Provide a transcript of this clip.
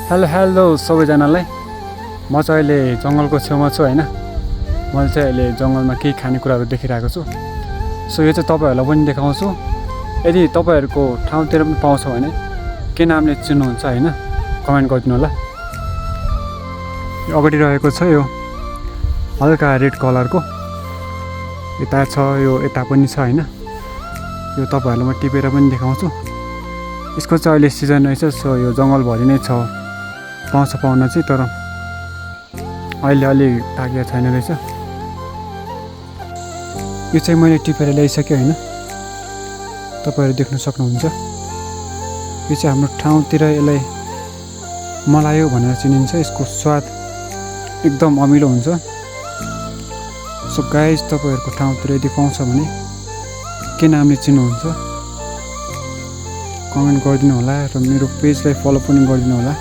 Hello सबैजनालाई। म चाहिँ अहिले जङ्गलको छेउमा छु हैन। मैले चाहिँ अहिले जङ्गलमा केही खानेकुराहरू देखिरहेको छु। सो यो चाहिँ तपाईहरुलाई पनि देखाउँछु। यदि तपाईहरुको ठाउँतिर पनि पाउँछ भने के नामले चिन्नुहुन्छ हैन, कमेन्ट गरिदिनु होला। यो अगाडि रहेको छ यो हल्का रेड कलरको, यता छ यो यता पनि छ हैन। यो तपाईहरुलाई म टिपेर पनि देखाउँछु। यसको चाहिँ अहिले सिजन रहेछ, सो यो जङ्गलभरि नै छ, पाउन चाहिँ, तर अहिले अलि पाकेको छैन रहेछ। यो चाहिँ मैले टिपेर ल्याइसकेँ हैन, तपाईहरु देख्न सक्नुहुन्छ। यो चाहिँ हाम्रो ठाउँतिर यसलाई मलायो भनेर चिनिन्छ। यसको स्वाद एकदम अमिलो हुन्छ। सो गाइस, तपाईहरुको ठाउँतिर यदि पाउँछ भने के नामले चिन्नुहुन्छ कमेन्ट गरिदिनु होला र मेरो पेजलाई फलो पनि गरिदिनु होला।